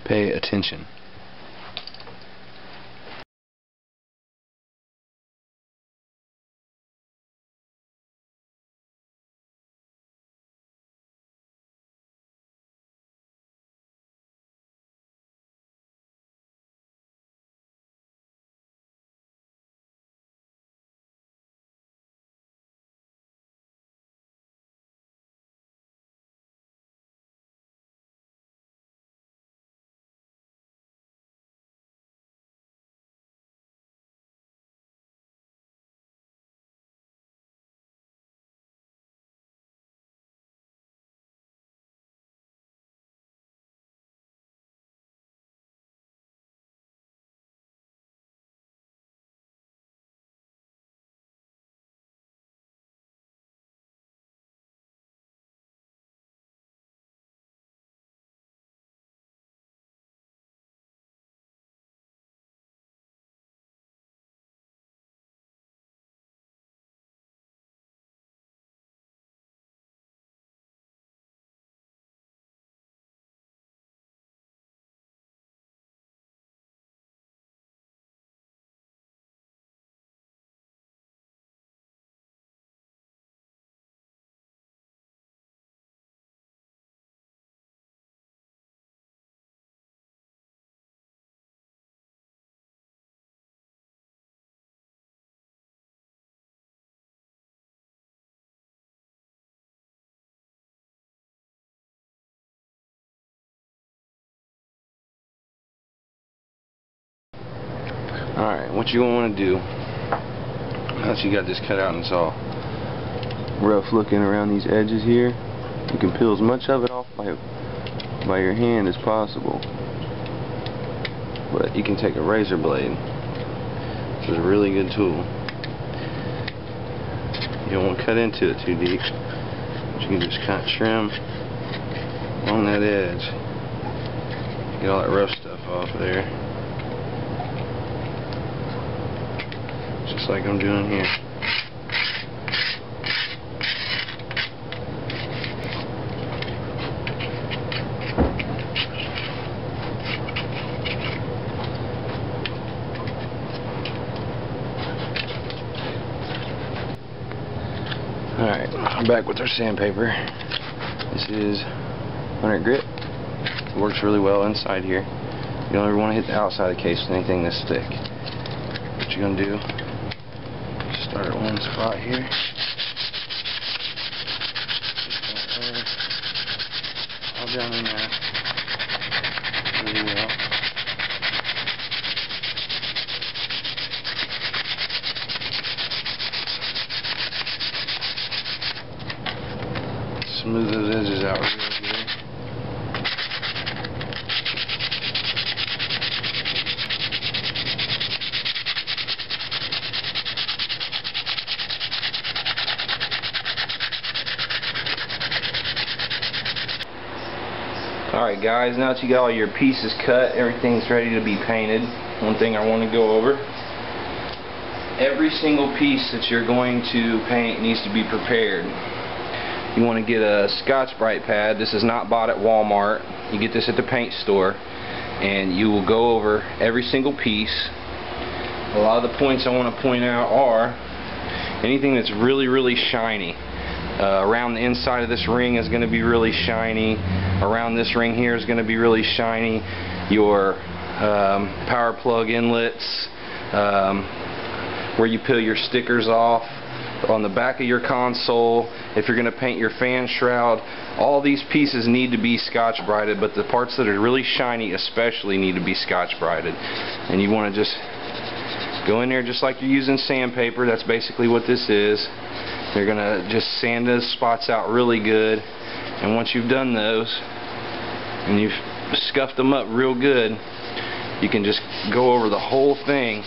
Pay attention. Alright, what you want to do, now that you got this cut out and it's all rough looking around these edges here, you can peel as much of it off by your hand as possible. But you can take a razor blade, which is a really good tool. You don't want to cut into it too deep, but you can just kind of trim along that edge. Get all that rough stuff off there. Just like I'm doing here. Alright, I'm back with our sandpaper. This is 100 grit. It works really well inside here. You don't ever want to hit the outside of the case with anything this thick. What you're going to do, start at one spot here. All down in there. Really well. Smooth those edges out real good. Alright guys, now that you got all your pieces cut, everything's ready to be painted. One thing I want to go over. Every single piece that you're going to paint needs to be prepared. You want to get a Scotch-Brite pad. This is not bought at Walmart. You get this at the paint store, and you will go over every single piece. A lot of the points I want to point out are anything that's really, really shiny. Around the inside of this ring is going to be really shiny. Around this ring here is going to be really shiny. Your power plug inlets, where you peel your stickers off, on the back of your console, if you're going to paint your fan shroud, all these pieces need to be Scotch-Brited, but the parts that are really shiny especially need to be Scotch-Brited. And you want to just go in there just like you're using sandpaper. That's basically what this is. You're going to just sand those spots out really good, and once you've done those and you've scuffed them up real good, you can just go over the whole thing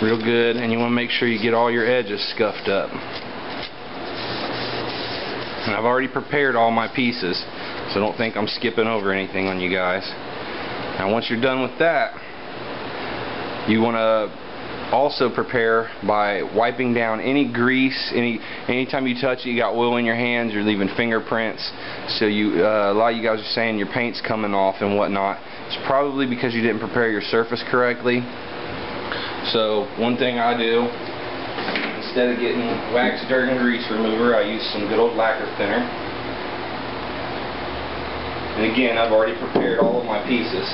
real good, and you want to make sure you get all your edges scuffed up. And I've already prepared all my pieces, so don't think I'm skipping over anything on you guys. Now once you're done with that, you want to also prepare by wiping down any grease. Anytime you touch it, you got oil in your hands, you're leaving fingerprints. So a lot of you guys are saying your paint's coming off and whatnot. It's probably because you didn't prepare your surface correctly. So one thing I do, instead of getting wax, dirt, and grease remover, I use some good old lacquer thinner. And again, I've already prepared all of my pieces,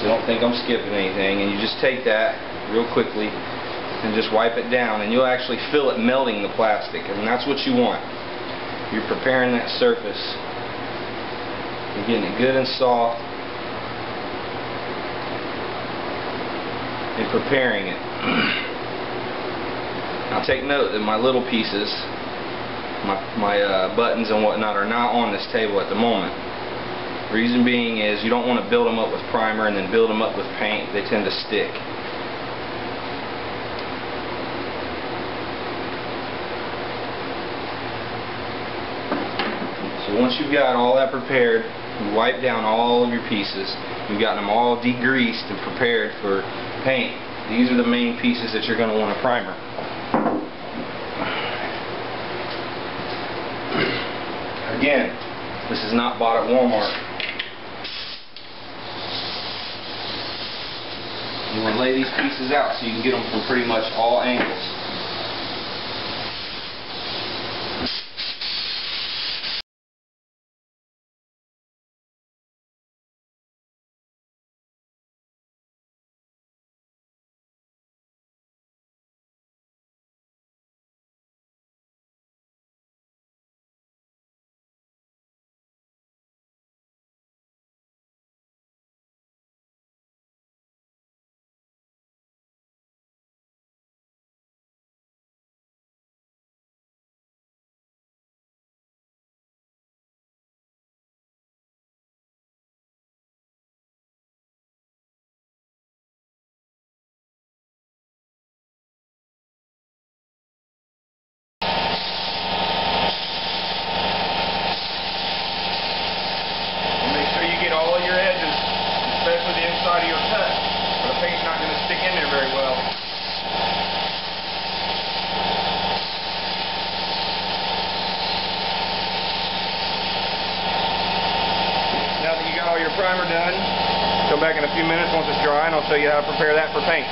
so don't think I'm skipping anything. And you just take that real quickly and just wipe it down, and you'll actually feel it melting the plastic, and that's what you want. You're preparing that surface. You're getting it good and soft and preparing it. Now take note that my little pieces, my buttons and whatnot, are not on this table at the moment. Reason being is you don't want to build them up with primer and then build them up with paint. They tend to stick. So once you've got all that prepared, you wipe down all of your pieces. You've got them all degreased and prepared for paint. These are the main pieces that you're going to want to primer. Again, this is not bought at Walmart. You want to lay these pieces out so you can get them from pretty much all angles. All of your edges, especially the inside of your cut, or the paint's not going to stick in there very well. Now that you got all your primer done, come back in a few minutes once it's dry and I'll show you how to prepare that for paint.